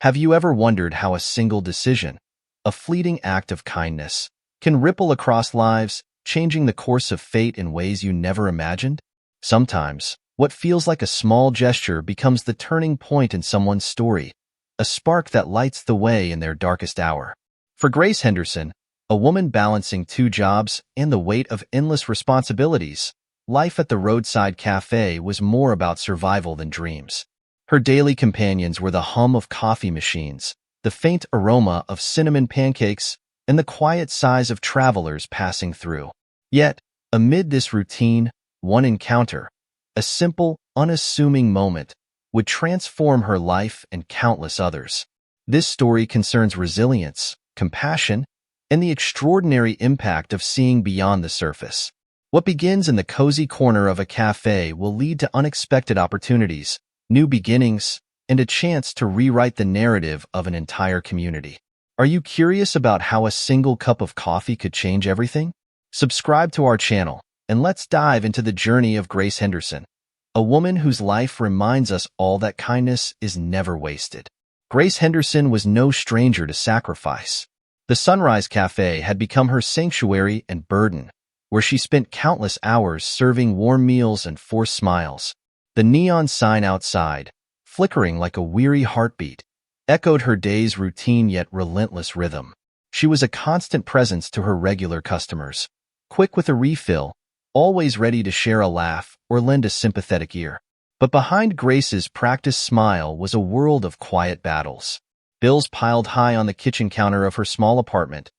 Have you ever wondered how a single decision, a fleeting act of kindness, can ripple across lives, changing the course of fate in ways you never imagined? Sometimes, what feels like a small gesture becomes the turning point in someone's story, a spark that lights the way in their darkest hour. For Grace Henderson, a woman balancing two jobs and the weight of endless responsibilities, life at the roadside cafe was more about survival than dreams. Her daily companions were the hum of coffee machines, the faint aroma of cinnamon pancakes, and the quiet sighs of travelers passing through. Yet, amid this routine, one encounter, a simple, unassuming moment, would transform her life and countless others. This story concerns resilience, compassion, and the extraordinary impact of seeing beyond the surface. What begins in the cozy corner of a cafe will lead to unexpected opportunities, new beginnings, and a chance to rewrite the narrative of an entire community. Are you curious about how a single cup of coffee could change everything? Subscribe to our channel, and let's dive into the journey of Grace Henderson, a woman whose life reminds us all that kindness is never wasted. Grace Henderson was no stranger to sacrifice. The Sunrise Cafe had become her sanctuary and burden, where she spent countless hours serving warm meals and forced smiles. The neon sign outside, flickering like a weary heartbeat, echoed her day's routine yet relentless rhythm. She was a constant presence to her regular customers, quick with a refill, always ready to share a laugh or lend a sympathetic ear. But behind Grace's practiced smile was a world of quiet battles. Bills piled high on the kitchen counter of her small apartment.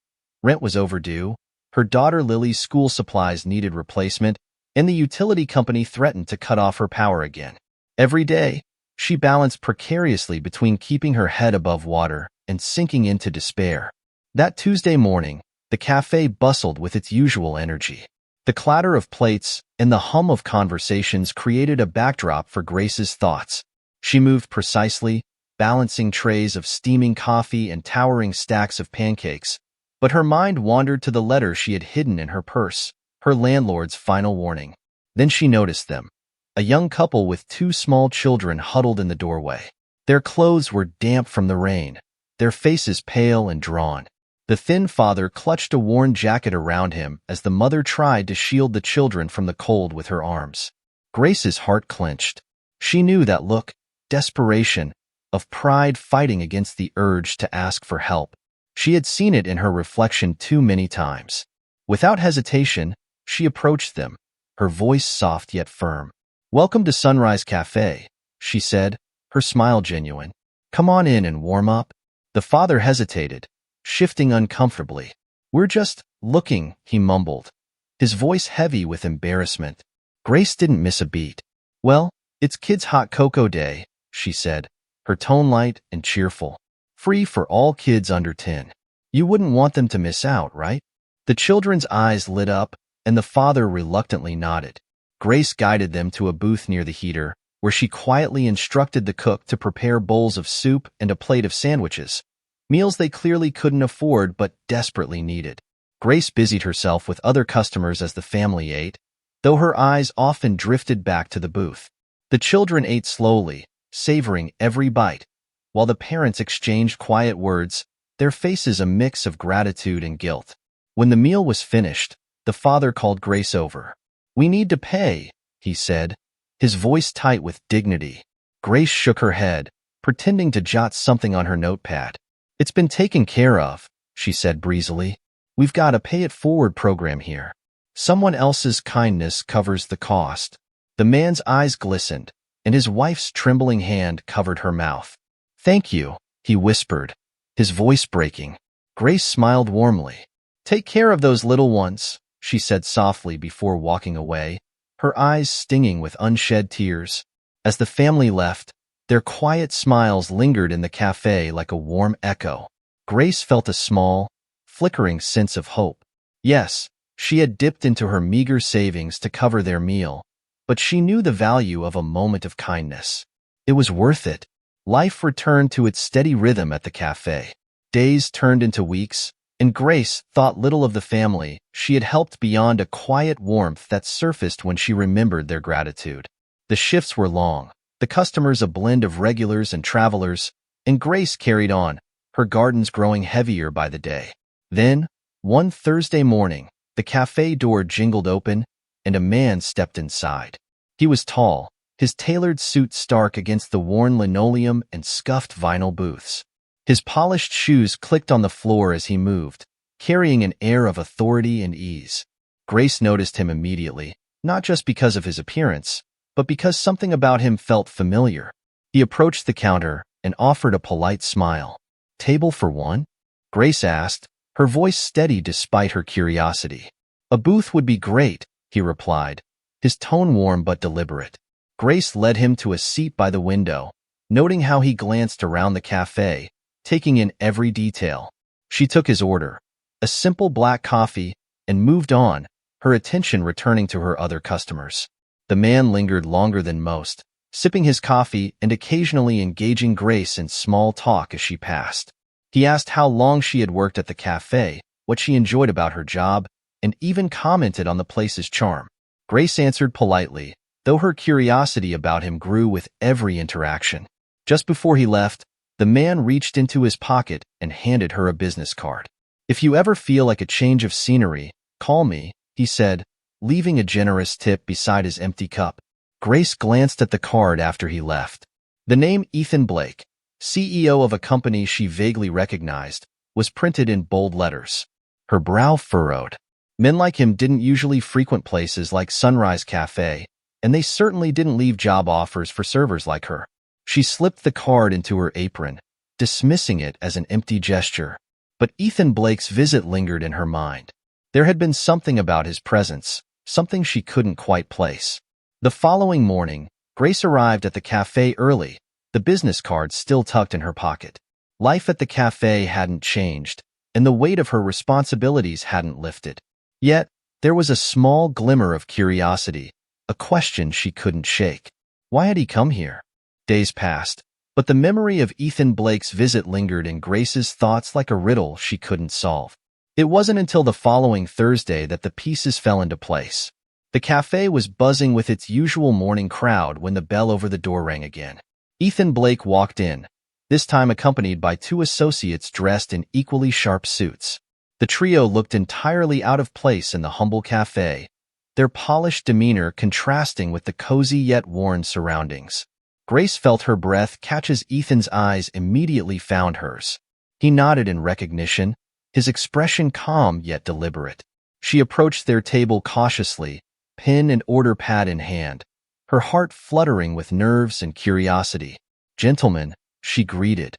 Rent was overdue, her daughter Lily's school supplies needed replacement, and the utility company threatened to cut off her power again. Every day, she balanced precariously between keeping her head above water and sinking into despair. That Tuesday morning, the cafe bustled with its usual energy. The clatter of plates and the hum of conversations created a backdrop for Grace's thoughts. She moved precisely, balancing trays of steaming coffee and towering stacks of pancakes, but her mind wandered to the letter she had hidden in her purse, her landlord's final warning. Then she noticed them, a young couple with two small children huddled in the doorway. Their clothes were damp from the rain, their faces pale and drawn. The thin father clutched a worn jacket around him as the mother tried to shield the children from the cold with her arms. Grace's heart clenched. She knew that look, desperation, of pride fighting against the urge to ask for help. She had seen it in her reflection too many times. Without hesitation, she approached them, her voice soft yet firm. "Welcome to Sunrise Cafe," she said, her smile genuine. "Come on in and warm up." The father hesitated, shifting uncomfortably. "We're just looking," he mumbled, his voice heavy with embarrassment. Grace didn't miss a beat. "Well, it's Kids' Hot Cocoa Day," she said, her tone light and cheerful. "Free for all kids under 10. You wouldn't want them to miss out, right?" The children's eyes lit up, and the father reluctantly nodded. Grace guided them to a booth near the heater, where she quietly instructed the cook to prepare bowls of soup and a plate of sandwiches, meals they clearly couldn't afford but desperately needed. Grace busied herself with other customers as the family ate, though her eyes often drifted back to the booth. The children ate slowly, savoring every bite, while the parents exchanged quiet words, their faces a mix of gratitude and guilt. When the meal was finished, the father called Grace over. "We need to pay," he said, his voice tight with dignity. Grace shook her head, pretending to jot something on her notepad. "It's been taken care of," she said breezily. "We've got a pay-it-forward program here. Someone else's kindness covers the cost." The man's eyes glistened, and his wife's trembling hand covered her mouth. "Thank you," he whispered, his voice breaking. Grace smiled warmly. "Take care of those little ones," she said softly before walking away, her eyes stinging with unshed tears. As the family left, their quiet smiles lingered in the cafe like a warm echo. Grace felt a small, flickering sense of hope. Yes, she had dipped into her meager savings to cover their meal, but she knew the value of a moment of kindness. It was worth it. Life returned to its steady rhythm at the cafe. Days turned into weeks, and Grace thought little of the family she had helped beyond a quiet warmth that surfaced when she remembered their gratitude. The shifts were long, the customers a blend of regulars and travelers, and Grace carried on, her gardens growing heavier by the day. Then, one Thursday morning, the cafe door jingled open, and a man stepped inside. He was tall, his tailored suit stark against the worn linoleum and scuffed vinyl booths. His polished shoes clicked on the floor as he moved, carrying an air of authority and ease. Grace noticed him immediately, not just because of his appearance, but because something about him felt familiar. He approached the counter and offered a polite smile. "Table for one?" Grace asked, her voice steady despite her curiosity. "A booth would be great," he replied, his tone warm but deliberate. Grace led him to a seat by the window, noting how he glanced around the cafe, taking in every detail. She took his order, a simple black coffee, and moved on, her attention returning to her other customers. The man lingered longer than most, sipping his coffee and occasionally engaging Grace in small talk as she passed. He asked how long she had worked at the cafe, what she enjoyed about her job, and even commented on the place's charm. Grace answered politely, though her curiosity about him grew with every interaction. Just before he left, the man reached into his pocket and handed her a business card. "If you ever feel like a change of scenery, call me," he said, leaving a generous tip beside his empty cup. Grace glanced at the card after he left. The name Ethan Blake, CEO of a company she vaguely recognized, was printed in bold letters. Her brow furrowed. Men like him didn't usually frequent places like Sunrise Cafe, and they certainly didn't leave job offers for servers like her. She slipped the card into her apron, dismissing it as an empty gesture. But Ethan Blake's visit lingered in her mind. There had been something about his presence, something she couldn't quite place. The following morning, Grace arrived at the cafe early, the business card still tucked in her pocket. Life at the cafe hadn't changed, and the weight of her responsibilities hadn't lifted. Yet, there was a small glimmer of curiosity, a question she couldn't shake. Why had he come here? Days passed, but the memory of Ethan Blake's visit lingered in Grace's thoughts like a riddle she couldn't solve. It wasn't until the following Thursday that the pieces fell into place. The cafe was buzzing with its usual morning crowd when the bell over the door rang again. Ethan Blake walked in, this time accompanied by two associates dressed in equally sharp suits. The trio looked entirely out of place in the humble cafe, their polished demeanor contrasting with the cozy yet worn surroundings. Grace felt her breath catch as Ethan's eyes immediately found hers. He nodded in recognition, his expression calm yet deliberate. She approached their table cautiously, pen and order pad in hand, her heart fluttering with nerves and curiosity. "Gentlemen," she greeted,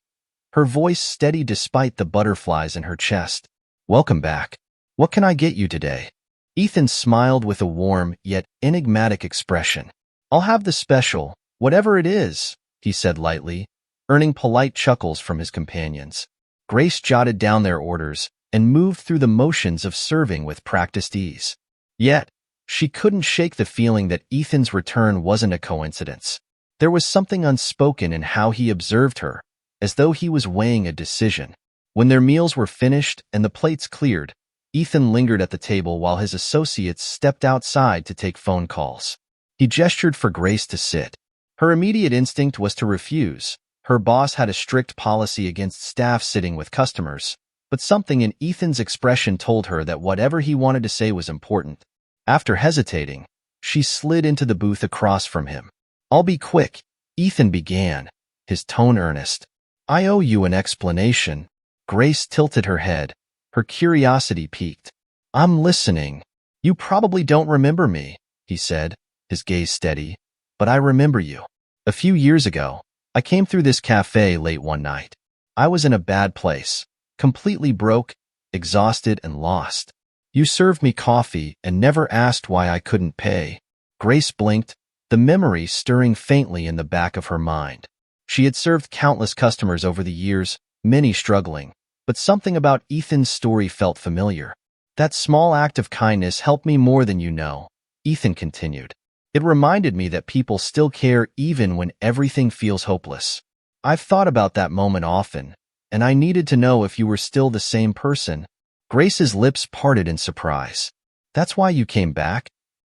her voice steady despite the butterflies in her chest. "Welcome back. What can I get you today?" Ethan smiled with a warm yet enigmatic expression. "I'll have the special, whatever it is," he said lightly, earning polite chuckles from his companions. Grace jotted down their orders and moved through the motions of serving with practiced ease. Yet, she couldn't shake the feeling that Ethan's return wasn't a coincidence. There was something unspoken in how he observed her, as though he was weighing a decision. When their meals were finished and the plates cleared, Ethan lingered at the table while his associates stepped outside to take phone calls. He gestured for Grace to sit. Her immediate instinct was to refuse. Her boss had a strict policy against staff sitting with customers, but something in Ethan's expression told her that whatever he wanted to say was important. After hesitating, she slid into the booth across from him. "I'll be quick," Ethan began, his tone earnest. "I owe you an explanation." Grace tilted her head, her curiosity piqued. "I'm listening." "You probably don't remember me," he said, his gaze steady, "but I remember you. A few years ago, I came through this cafe late one night. I was in a bad place, completely broke, exhausted, and lost. You served me coffee and never asked why I couldn't pay." Grace blinked, the memory stirring faintly in the back of her mind. She had served countless customers over the years, many struggling, but something about Ethan's story felt familiar. "That small act of kindness helped me more than you know," Ethan continued. "It reminded me that people still care even when everything feels hopeless. I've thought about that moment often, and I needed to know if you were still the same person." Grace's lips parted in surprise. "That's why you came back?"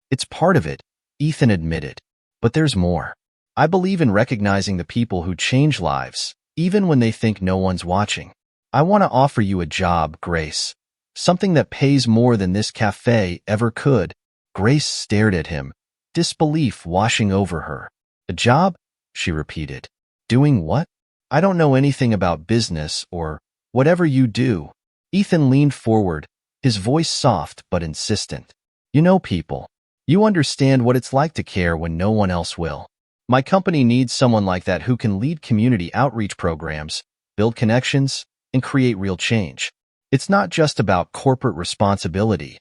"It's part of it," Ethan admitted. "But there's more. I believe in recognizing the people who change lives, even when they think no one's watching. I want to offer you a job, Grace. Something that pays more than this cafe ever could. Grace stared at him, disbelief washing over her. A job? She repeated. Doing what? I don't know anything about business or whatever you do. Ethan leaned forward, his voice soft but insistent. You know people. You understand what it's like to care when no one else will. My company needs someone like that who can lead community outreach programs, build connections, and create real change. It's not just about corporate responsibility.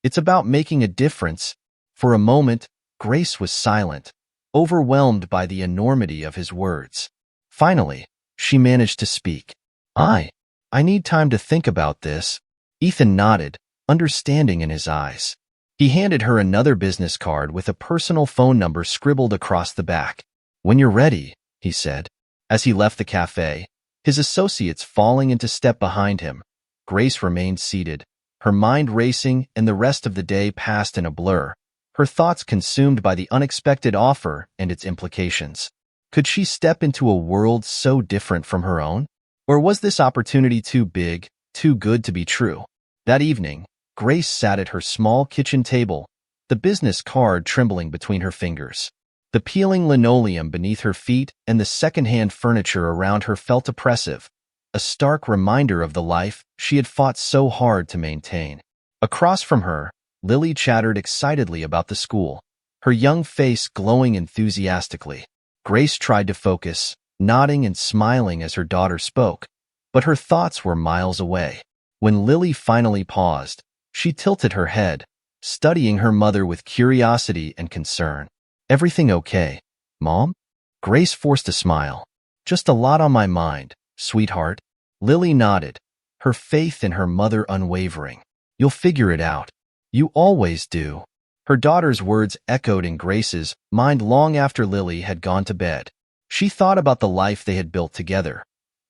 It's about making a difference. For a moment, Grace was silent, overwhelmed by the enormity of his words. Finally, she managed to speak. I need time to think about this. Ethan nodded, understanding in his eyes. He handed her another business card with a personal phone number scribbled across the back. When you're ready, he said. As he left the cafe, his associates falling into step behind him, Grace remained seated, her mind racing, and the rest of the day passed in a blur, her thoughts consumed by the unexpected offer and its implications. Could she step into a world so different from her own? Or was this opportunity too big, too good to be true? That evening, Grace sat at her small kitchen table, the business card trembling between her fingers. The peeling linoleum beneath her feet and the second-hand furniture around her felt oppressive, a stark reminder of the life she had fought so hard to maintain. Across from her, Lily chattered excitedly about the school, her young face glowing enthusiastically. Grace tried to focus, nodding and smiling as her daughter spoke, but her thoughts were miles away. When Lily finally paused, she tilted her head, studying her mother with curiosity and concern. Everything okay, Mom? Grace forced a smile. Just a lot on my mind, sweetheart. Lily nodded, her faith in her mother unwavering. You'll figure it out. You always do. Her daughter's words echoed in Grace's mind long after Lily had gone to bed. She thought about the life they had built together,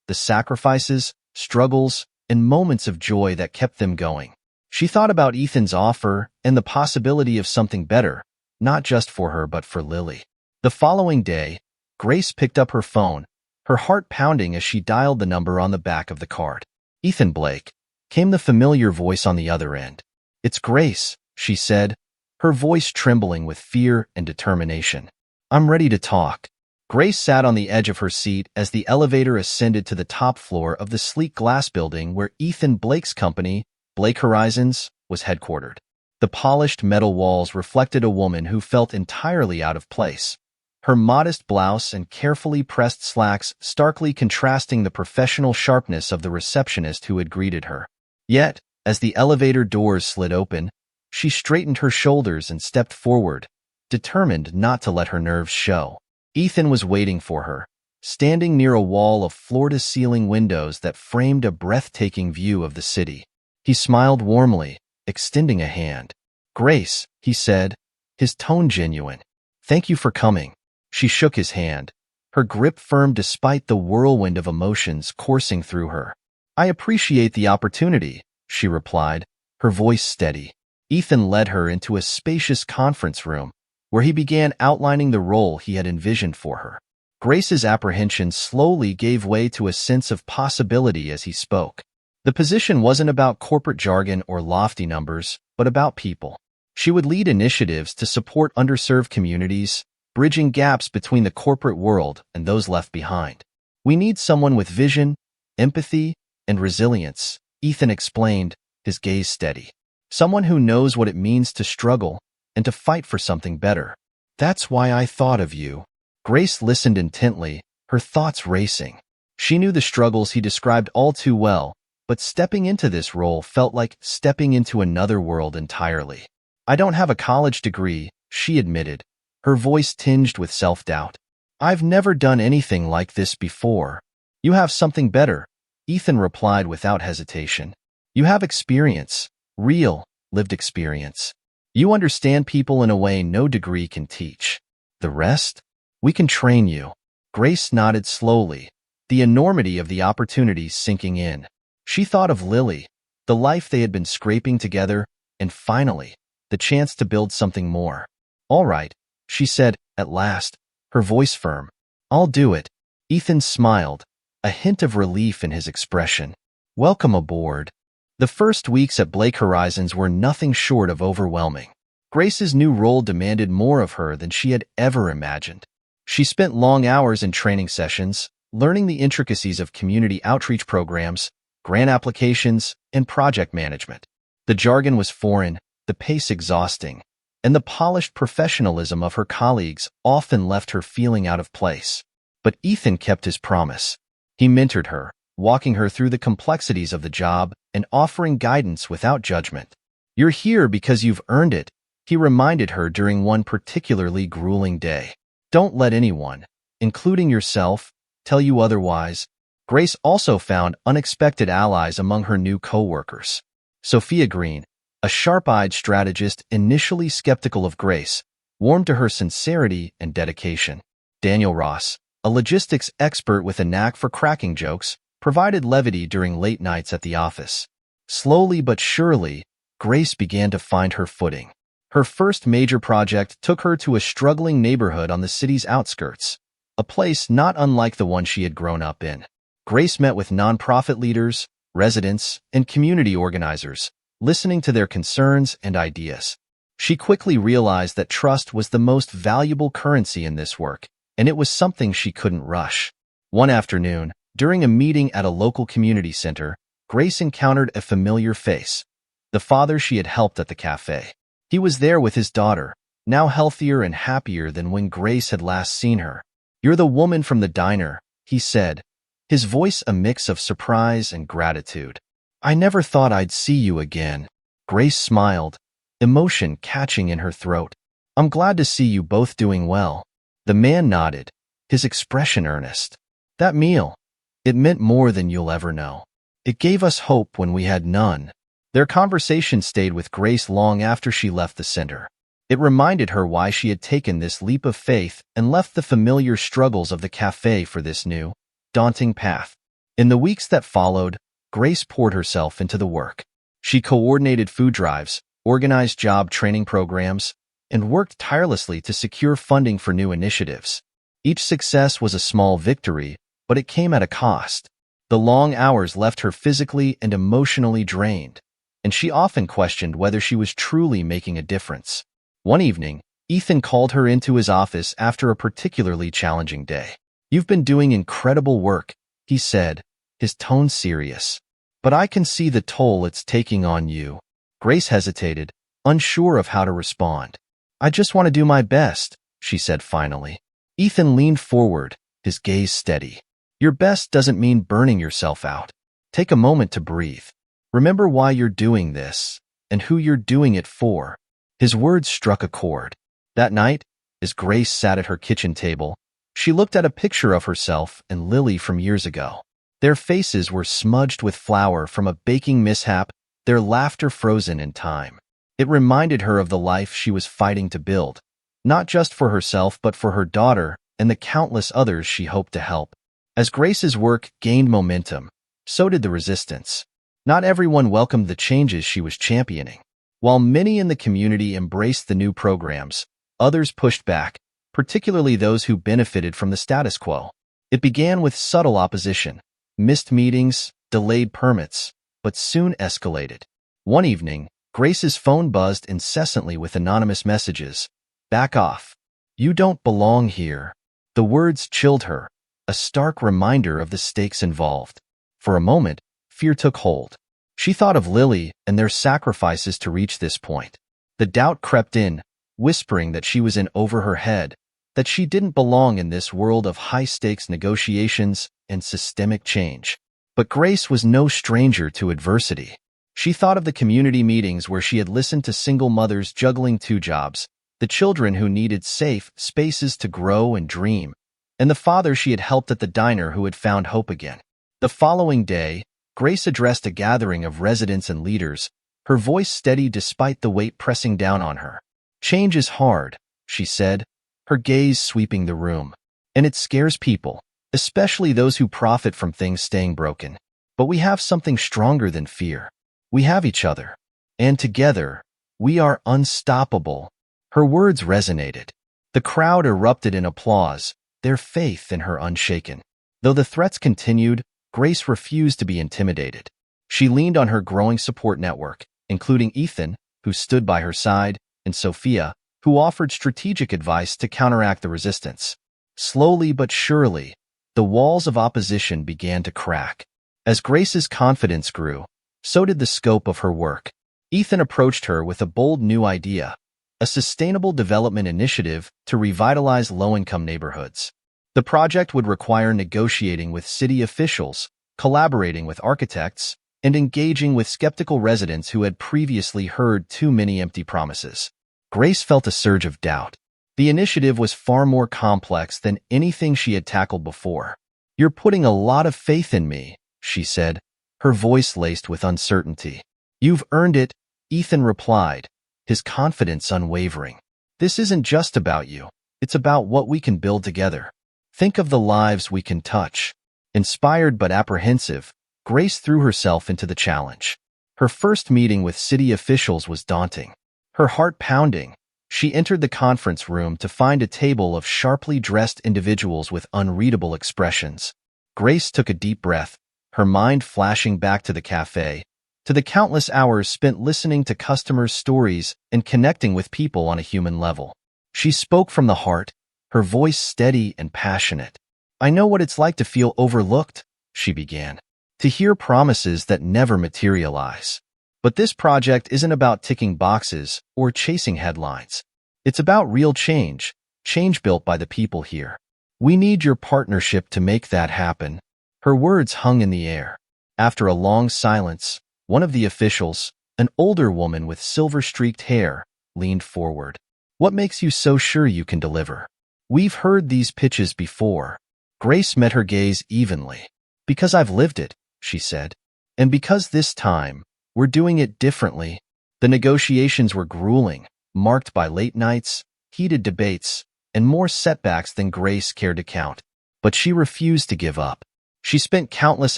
the sacrifices, struggles, and moments of joy that kept them going. She thought about Ethan's offer and the possibility of something better, not just for her but for Lily. The following day, Grace picked up her phone, her heart pounding as she dialed the number on the back of the card. Ethan Blake, came the familiar voice on the other end. It's Grace, she said, her voice trembling with fear and determination. I'm ready to talk. Grace sat on the edge of her seat as the elevator ascended to the top floor of the sleek glass building where Ethan Blake's company, Blake Horizons, was headquartered. The polished metal walls reflected a woman who felt entirely out of place, her modest blouse and carefully pressed slacks starkly contrasting the professional sharpness of the receptionist who had greeted her. Yet, as the elevator doors slid open, she straightened her shoulders and stepped forward, determined not to let her nerves show. Ethan was waiting for her, standing near a wall of floor-to-ceiling windows that framed a breathtaking view of the city. He smiled warmly, extending a hand. Grace, he said, his tone genuine. Thank you for coming. She shook his hand, her grip firm despite the whirlwind of emotions coursing through her. I appreciate the opportunity, she replied, her voice steady. Ethan led her into a spacious conference room, where he began outlining the role he had envisioned for her. Grace's apprehension slowly gave way to a sense of possibility as he spoke. The position wasn't about corporate jargon or lofty numbers, but about people. She would lead initiatives to support underserved communities, bridging gaps between the corporate world and those left behind. We need someone with vision, empathy, and resilience, Ethan explained, his gaze steady. Someone who knows what it means to struggle and to fight for something better. That's why I thought of you. Grace listened intently, her thoughts racing. She knew the struggles he described all too well, but stepping into this role felt like stepping into another world entirely. I don't have a college degree, she admitted, her voice tinged with self-doubt. I've never done anything like this before. You have something better, Ethan replied without hesitation. You have experience, real, lived experience. You understand people in a way no degree can teach. The rest? We can train you. Grace nodded slowly, the enormity of the opportunity sinking in. She thought of Lily, the life they had been scraping together, and finally, the chance to build something more. All right, she said, at last, her voice firm. I'll do it. Ethan smiled, a hint of relief in his expression. "Welcome aboard." The first weeks at Blake Horizons were nothing short of overwhelming. Grace's new role demanded more of her than she had ever imagined. She spent long hours in training sessions, learning the intricacies of community outreach programs, grant applications, and project management. The jargon was foreign, the pace exhausting, and the polished professionalism of her colleagues often left her feeling out of place. But Ethan kept his promise. He mentored her, walking her through the complexities of the job and offering guidance without judgment. "You're here because you've earned it," he reminded her during one particularly grueling day. "Don't let anyone, including yourself, tell you otherwise." Grace also found unexpected allies among her new co-workers. Sophia Green, a sharp-eyed strategist initially skeptical of Grace, warmed to her sincerity and dedication. Daniel Ross, a logistics expert with a knack for cracking jokes, provided levity during late nights at the office. Slowly but surely, Grace began to find her footing. Her first major project took her to a struggling neighborhood on the city's outskirts, a place not unlike the one she had grown up in. Grace met with nonprofit leaders, residents, and community organizers, listening to their concerns and ideas. She quickly realized that trust was the most valuable currency in this work, and it was something she couldn't rush. One afternoon, during a meeting at a local community center, Grace encountered a familiar face, the father she had helped at the cafe. He was there with his daughter, now healthier and happier than when Grace had last seen her. "You're the woman from the diner," he said, his voice a mix of surprise and gratitude. "I never thought I'd see you again." Grace smiled, emotion catching in her throat. "I'm glad to see you both doing well." The man nodded, his expression earnest. "That meal, it meant more than you'll ever know. It gave us hope when we had none." Their conversation stayed with Grace long after she left the center. It reminded her why she had taken this leap of faith and left the familiar struggles of the cafe for this new, daunting path. In the weeks that followed, Grace poured herself into the work. She coordinated food drives, organized job training programs, and worked tirelessly to secure funding for new initiatives. Each success was a small victory, but it came at a cost. The long hours left her physically and emotionally drained, and she often questioned whether she was truly making a difference. One evening, Ethan called her into his office after a particularly challenging day. "You've been doing incredible work," he said, his tone serious. "But I can see the toll it's taking on you." Grace hesitated, unsure of how to respond. "I just want to do my best," she said finally. Ethan leaned forward, his gaze steady. "Your best doesn't mean burning yourself out. Take a moment to breathe. Remember why you're doing this, and who you're doing it for." His words struck a chord. That night, as Grace sat at her kitchen table, she looked at a picture of herself and Lily from years ago. Their faces were smudged with flour from a baking mishap, their laughter frozen in time. It reminded her of the life she was fighting to build, not just for herself but for her daughter and the countless others she hoped to help. As Grace's work gained momentum, so did the resistance. Not everyone welcomed the changes she was championing. While many in the community embraced the new programs, others pushed back, particularly those who benefited from the status quo. It began with subtle opposition, missed meetings, delayed permits, but soon escalated. One evening, Grace's phone buzzed incessantly with anonymous messages. "Back off. You don't belong here." The words chilled her, a stark reminder of the stakes involved. For a moment, fear took hold. She thought of Lily and their sacrifices to reach this point. The doubt crept in, whispering that she was in over her head, that she didn't belong in this world of high-stakes negotiations and systemic change. But Grace was no stranger to adversity. She thought of the community meetings where she had listened to single mothers juggling two jobs, the children who needed safe spaces to grow and dream, and the father she had helped at the diner who had found hope again. The following day, Grace addressed a gathering of residents and leaders, her voice steady despite the weight pressing down on her. "Change is hard," she said, her gaze sweeping the room. "And it scares people, especially those who profit from things staying broken. But we have something stronger than fear. We have each other. And together, we are unstoppable." Her words resonated. The crowd erupted in applause, their faith in her unshaken. Though the threats continued, Grace refused to be intimidated. She leaned on her growing support network, including Ethan, who stood by her side, and Sophia, who offered strategic advice to counteract the resistance. Slowly but surely, the walls of opposition began to crack. As Grace's confidence grew, so did the scope of her work. Ethan approached her with a bold new idea, a sustainable development initiative to revitalize low-income neighborhoods. The project would require negotiating with city officials, collaborating with architects, and engaging with skeptical residents who had previously heard too many empty promises. Grace felt a surge of doubt. The initiative was far more complex than anything she had tackled before. "You're putting a lot of faith in me," she said, her voice laced with uncertainty. "You've earned it," Ethan replied, his confidence unwavering. "This isn't just about you. It's about what we can build together. Think of the lives we can touch." Inspired but apprehensive, Grace threw herself into the challenge. Her first meeting with city officials was daunting. Her heart pounding, she entered the conference room to find a table of sharply dressed individuals with unreadable expressions. Grace took a deep breath, her mind flashing back to the cafe, to the countless hours spent listening to customers' stories and connecting with people on a human level. She spoke from the heart, her voice steady and passionate. "I know what it's like to feel overlooked," she began, "to hear promises that never materialize. But this project isn't about ticking boxes or chasing headlines. It's about real change, change built by the people here. We need your partnership to make that happen." Her words hung in the air. After a long silence, one of the officials, an older woman with silver-streaked hair, leaned forward. "What makes you so sure you can deliver? We've heard these pitches before." Grace met her gaze evenly. "Because I've lived it," she said. "And because this time, we're doing it differently." The negotiations were grueling, marked by late nights, heated debates, and more setbacks than Grace cared to count. But she refused to give up. She spent countless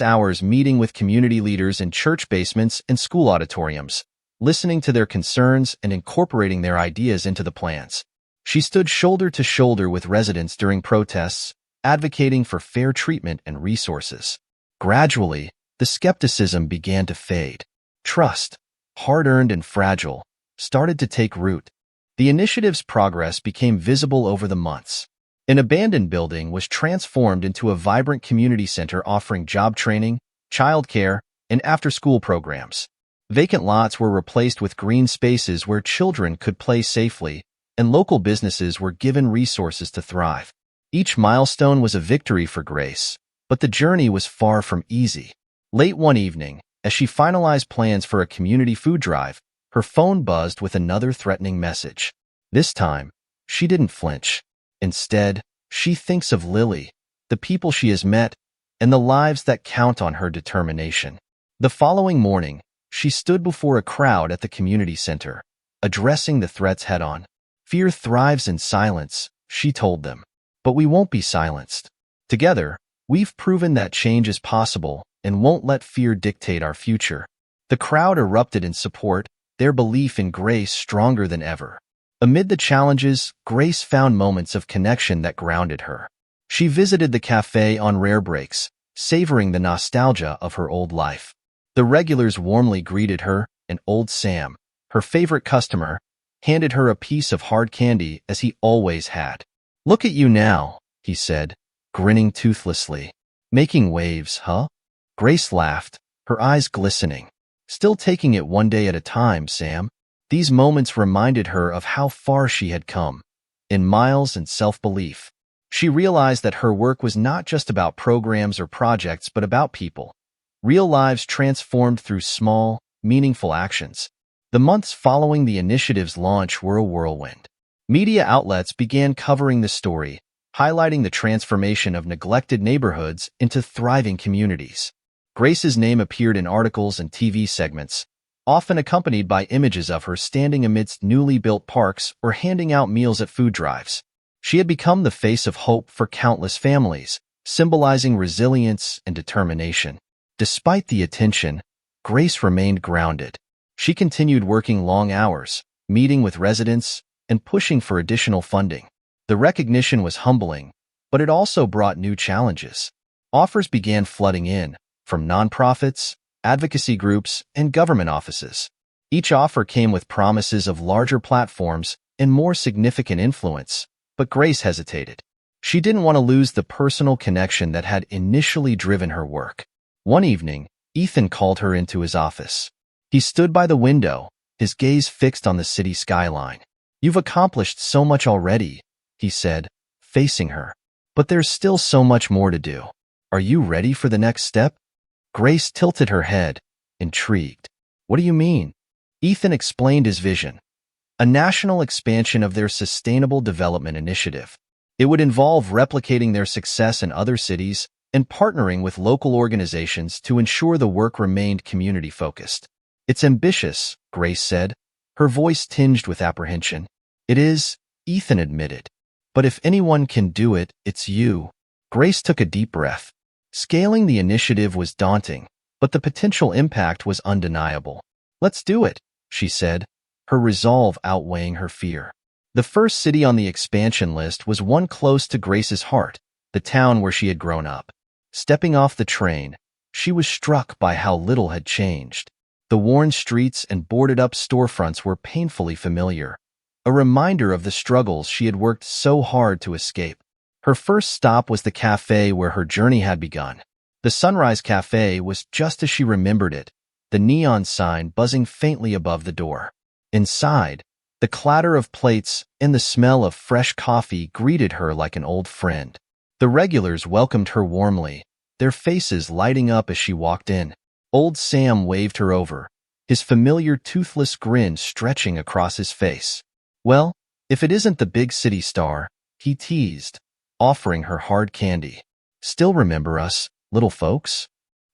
hours meeting with community leaders in church basements and school auditoriums, listening to their concerns and incorporating their ideas into the plans. She stood shoulder to shoulder with residents during protests, advocating for fair treatment and resources. Gradually, the skepticism began to fade. Trust, hard-earned and fragile, started to take root. The initiative's progress became visible over the months. An abandoned building was transformed into a vibrant community center offering job training, childcare, and after-school programs. Vacant lots were replaced with green spaces where children could play safely, and local businesses were given resources to thrive. Each milestone was a victory for Grace, but the journey was far from easy. Late one evening, as she finalized plans for a community food drive, her phone buzzed with another threatening message. This time, she didn't flinch. Instead, she thinks of Lily, the people she has met, and the lives that count on her determination. The following morning, she stood before a crowd at the community center, addressing the threats head-on. "Fear thrives in silence," she told them. "But we won't be silenced. Together, we've proven that change is possible and won't let fear dictate our future." The crowd erupted in support, their belief in Grace stronger than ever. Amid the challenges, Grace found moments of connection that grounded her. She visited the cafe on rare breaks, savoring the nostalgia of her old life. The regulars warmly greeted her, and old Sam, her favorite customer, handed her a piece of hard candy as he always had. "Look at you now," he said, grinning toothlessly. "Making waves, huh?" Grace laughed, her eyes glistening. "Still taking it one day at a time, Sam." These moments reminded her of how far she had come, in miles and self-belief. She realized that her work was not just about programs or projects, but about people. Real lives transformed through small, meaningful actions. The months following the initiative's launch were a whirlwind. Media outlets began covering the story, highlighting the transformation of neglected neighborhoods into thriving communities. Grace's name appeared in articles and TV segments, often accompanied by images of her standing amidst newly built parks or handing out meals at food drives. She had become the face of hope for countless families, symbolizing resilience and determination. Despite the attention, Grace remained grounded. She continued working long hours, meeting with residents, and pushing for additional funding. The recognition was humbling, but it also brought new challenges. Offers began flooding in, from nonprofits, advocacy groups, and government offices. Each offer came with promises of larger platforms and more significant influence, but Grace hesitated. She didn't want to lose the personal connection that had initially driven her work. One evening, Ethan called her into his office. He stood by the window, his gaze fixed on the city skyline. "You've accomplished so much already," he said, facing her. "But there's still so much more to do. Are you ready for the next step?" Grace tilted her head, intrigued. "What do you mean?" Ethan explained his vision. A national expansion of their Sustainable Development Initiative. It would involve replicating their success in other cities and partnering with local organizations to ensure the work remained community-focused. "It's ambitious," Grace said, her voice tinged with apprehension. "It is," Ethan admitted. "But if anyone can do it, it's you." Grace took a deep breath. Scaling the initiative was daunting, but the potential impact was undeniable. "Let's do it," she said, her resolve outweighing her fear. The first city on the expansion list was one close to Grace's heart, the town where she had grown up. Stepping off the train, she was struck by how little had changed. The worn streets and boarded-up storefronts were painfully familiar, a reminder of the struggles she had worked so hard to escape. Her first stop was the cafe where her journey had begun. The Sunrise Cafe was just as she remembered it, the neon sign buzzing faintly above the door. Inside, the clatter of plates and the smell of fresh coffee greeted her like an old friend. The regulars welcomed her warmly, their faces lighting up as she walked in. Old Sam waved her over, his familiar toothless grin stretching across his face. "Well, if it isn't the big city star," he teased, offering her hard candy. "Still remember us, little folks?"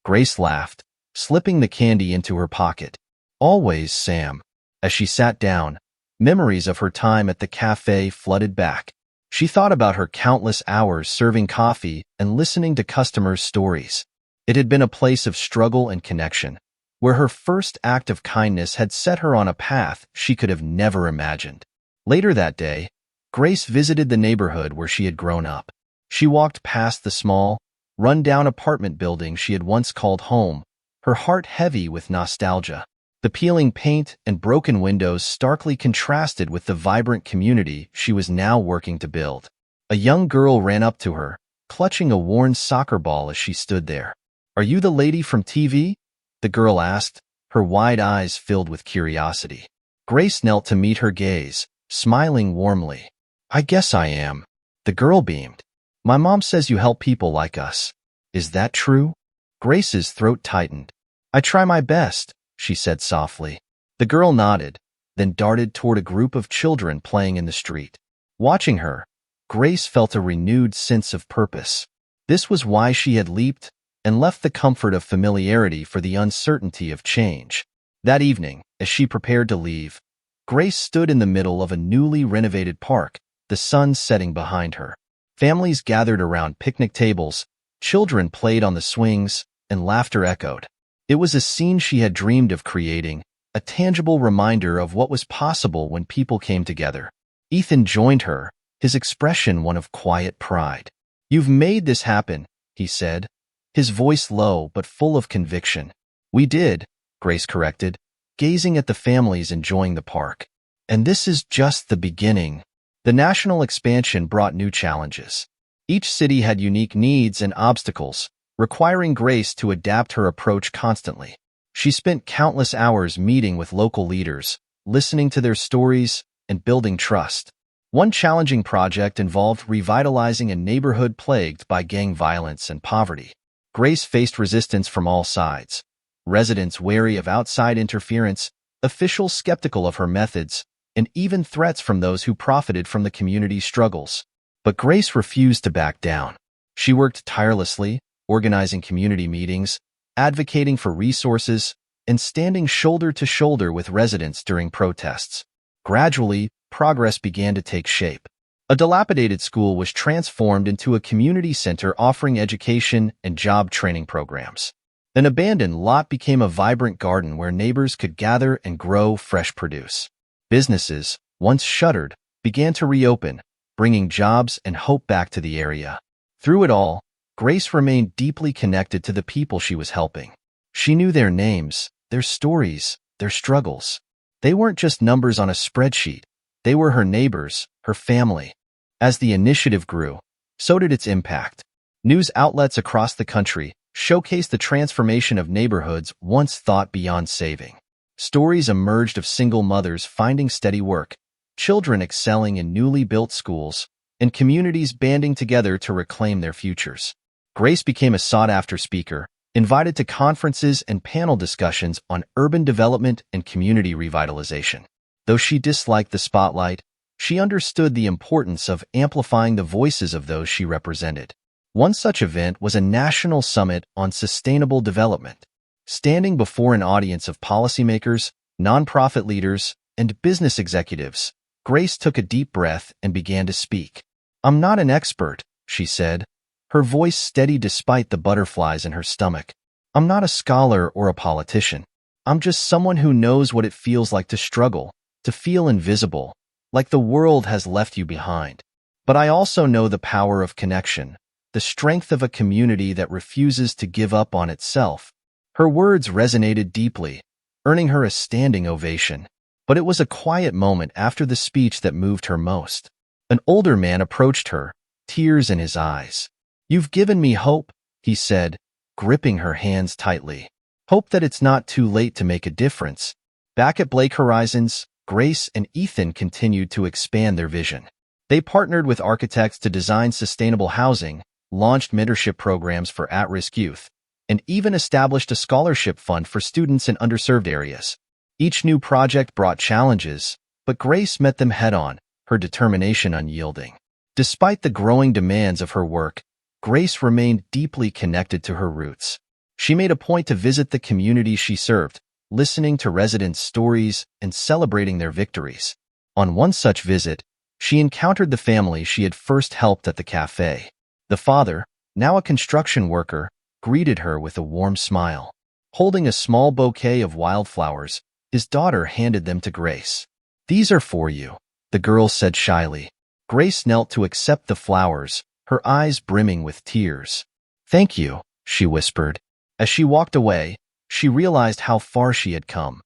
Grace laughed, slipping the candy into her pocket. "Always, Sam." As she sat down, memories of her time at the cafe flooded back. She thought about her countless hours serving coffee and listening to customers' stories. It had been a place of struggle and connection, where her first act of kindness had set her on a path she could have never imagined. Later that day, Grace visited the neighborhood where she had grown up. She walked past the small, run-down apartment building she had once called home, her heart heavy with nostalgia. The peeling paint and broken windows starkly contrasted with the vibrant community she was now working to build. A young girl ran up to her, clutching a worn soccer ball as she stood there. "Are you the lady from TV?" the girl asked, her wide eyes filled with curiosity. Grace knelt to meet her gaze, smiling warmly. "I guess I am." The girl beamed. "My mom says you help people like us. Is that true?" Grace's throat tightened. "I try my best," she said softly. The girl nodded, then darted toward a group of children playing in the street. Watching her, Grace felt a renewed sense of purpose. This was why she had leaped and left the comfort of familiarity for the uncertainty of change. That evening, as she prepared to leave, Grace stood in the middle of a newly renovated park, the sun setting behind her. Families gathered around picnic tables, children played on the swings, and laughter echoed. It was a scene she had dreamed of creating, a tangible reminder of what was possible when people came together. Ethan joined her, his expression one of quiet pride. "You've made this happen," he said, his voice low but full of conviction. "We did," Grace corrected, gazing at the families enjoying the park. "And this is just the beginning." The national expansion brought new challenges. Each city had unique needs and obstacles, requiring Grace to adapt her approach constantly. She spent countless hours meeting with local leaders, listening to their stories, and building trust. One challenging project involved revitalizing a neighborhood plagued by gang violence and poverty. Grace faced resistance from all sides. Residents wary of outside interference, officials skeptical of her methods, and even threats from those who profited from the community's struggles. But Grace refused to back down. She worked tirelessly, organizing community meetings, advocating for resources, and standing shoulder to shoulder with residents during protests. Gradually, progress began to take shape. A dilapidated school was transformed into a community center offering education and job training programs. An abandoned lot became a vibrant garden where neighbors could gather and grow fresh produce. Businesses, once shuttered, began to reopen, bringing jobs and hope back to the area. Through it all, Grace remained deeply connected to the people she was helping. She knew their names, their stories, their struggles. They weren't just numbers on a spreadsheet. They were her neighbors, her family. As the initiative grew, so did its impact. News outlets across the country showcased the transformation of neighborhoods once thought beyond saving. Stories emerged of single mothers finding steady work, children excelling in newly built schools, and communities banding together to reclaim their futures. Grace became a sought-after speaker, invited to conferences and panel discussions on urban development and community revitalization. Though she disliked the spotlight, she understood the importance of amplifying the voices of those she represented. One such event was a national summit on sustainable development. Standing before an audience of policymakers, nonprofit leaders, and business executives, Grace took a deep breath and began to speak. "I'm not an expert," she said, her voice steady despite the butterflies in her stomach. "I'm not a scholar or a politician. I'm just someone who knows what it feels like to struggle, to feel invisible, like the world has left you behind. But I also know the power of connection, the strength of a community that refuses to give up on itself." Her words resonated deeply, earning her a standing ovation. But it was a quiet moment after the speech that moved her most. An older man approached her, tears in his eyes. "You've given me hope," he said, gripping her hands tightly. "Hope that it's not too late to make a difference." Back at Blake Horizons, Grace and Ethan continued to expand their vision. They partnered with architects to design sustainable housing, launched mentorship programs for at-risk youth, and even established a scholarship fund for students in underserved areas. Each new project brought challenges, but Grace met them head-on, her determination unyielding. Despite the growing demands of her work, Grace remained deeply connected to her roots. She made a point to visit the communities she served, listening to residents' stories and celebrating their victories. On one such visit, she encountered the family she had first helped at the cafe. The father, now a construction worker, greeted her with a warm smile. Holding a small bouquet of wildflowers, his daughter handed them to Grace. "These are for you," the girl said shyly. Grace knelt to accept the flowers, her eyes brimming with tears. "Thank you," she whispered. As she walked away, she realized how far she had come,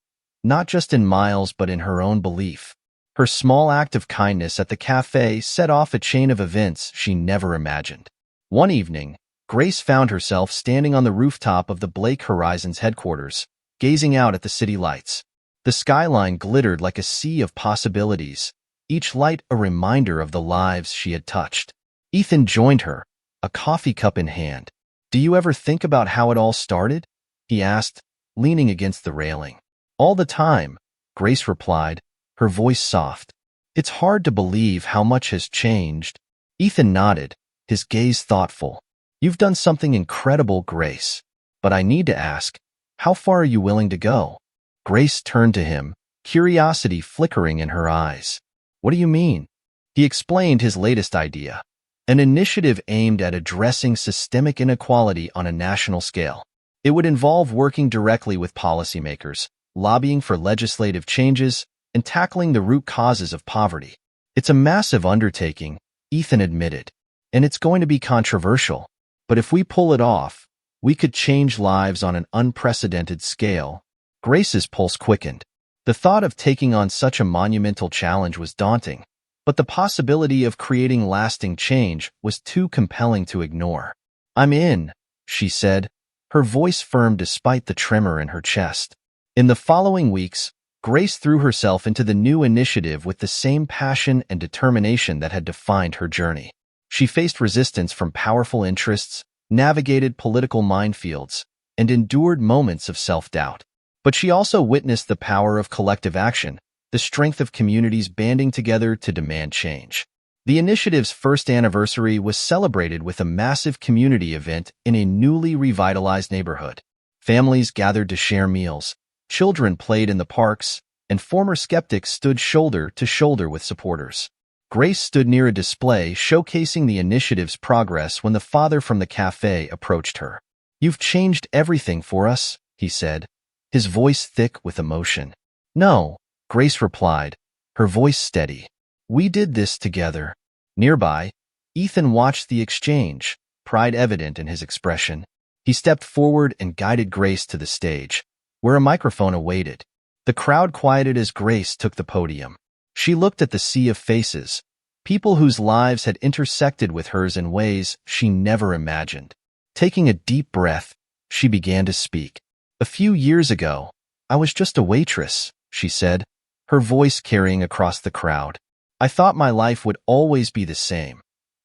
not just in miles but in her own belief. Her small act of kindness at the cafe set off a chain of events she never imagined. One evening, Grace found herself standing on the rooftop of the Blake Horizons headquarters, gazing out at the city lights. The skyline glittered like a sea of possibilities, each light a reminder of the lives she had touched. Ethan joined her, a coffee cup in hand. "Do you ever think about how it all started?" he asked, leaning against the railing. "All the time," Grace replied, her voice soft. "It's hard to believe how much has changed." Ethan nodded, his gaze thoughtful. "You've done something incredible, Grace. But I need to ask, how far are you willing to go?" Grace turned to him, curiosity flickering in her eyes. "What do you mean?" He explained his latest idea, an initiative aimed at addressing systemic inequality on a national scale. It would involve working directly with policymakers, lobbying for legislative changes, and tackling the root causes of poverty. "It's a massive undertaking," Ethan admitted, "and it's going to be controversial. But if we pull it off, we could change lives on an unprecedented scale." Grace's pulse quickened. The thought of taking on such a monumental challenge was daunting, but the possibility of creating lasting change was too compelling to ignore. "I'm in," she said, her voice firm despite the tremor in her chest. In the following weeks, Grace threw herself into the new initiative with the same passion and determination that had defined her journey. She faced resistance from powerful interests, navigated political minefields, and endured moments of self-doubt. But she also witnessed the power of collective action, the strength of communities banding together to demand change. The initiative's first anniversary was celebrated with a massive community event in a newly revitalized neighborhood. Families gathered to share meals, children played in the parks, and former skeptics stood shoulder to shoulder with supporters. Grace stood near a display showcasing the initiative's progress when the father from the cafe approached her. "You've changed everything for us," he said, his voice thick with emotion. "No," Grace replied, her voice steady. "We did this together." Nearby, Ethan watched the exchange, pride evident in his expression. He stepped forward and guided Grace to the stage, where a microphone awaited. The crowd quieted as Grace took the podium. She looked at the sea of faces, people whose lives had intersected with hers in ways she never imagined. Taking a deep breath, she began to speak. "A few years ago, I was just a waitress," she said, her voice carrying across the crowd. "I thought my life would always be the same.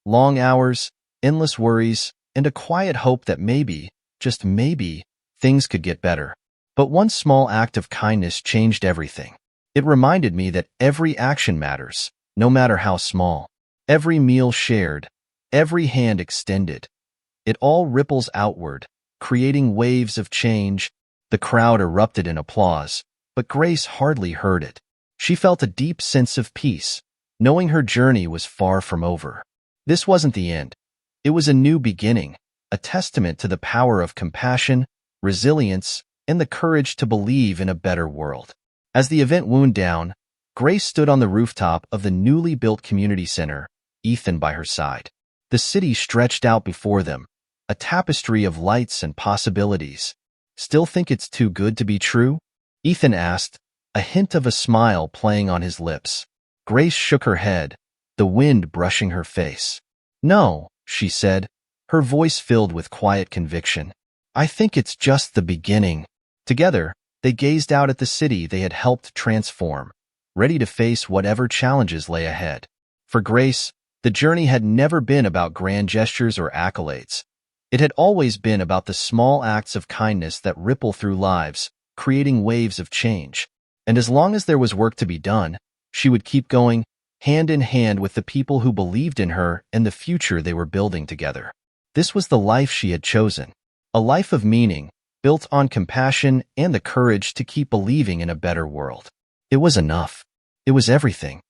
Long hours, endless worries, and a quiet hope that maybe, just maybe, things could get better. But one small act of kindness changed everything. It reminded me that every action matters, no matter how small. Every meal shared, every hand extended. It all ripples outward, creating waves of change." The crowd erupted in applause, but Grace hardly heard it. She felt a deep sense of peace, knowing her journey was far from over. This wasn't the end. It was a new beginning, a testament to the power of compassion, resilience, and the courage to believe in a better world. As the event wound down, Grace stood on the rooftop of the newly built community center, Ethan by her side. The city stretched out before them, a tapestry of lights and possibilities. "Still think it's too good to be true?" Ethan asked, a hint of a smile playing on his lips. Grace shook her head, the wind brushing her face. "No," she said, her voice filled with quiet conviction. "I think it's just the beginning." Together, they gazed out at the city they had helped transform, ready to face whatever challenges lay ahead. For Grace, the journey had never been about grand gestures or accolades. It had always been about the small acts of kindness that ripple through lives, creating waves of change. And as long as there was work to be done, she would keep going, hand in hand with the people who believed in her and the future they were building together. This was the life she had chosen, a life of meaning, built on compassion and the courage to keep believing in a better world. It was enough. It was everything.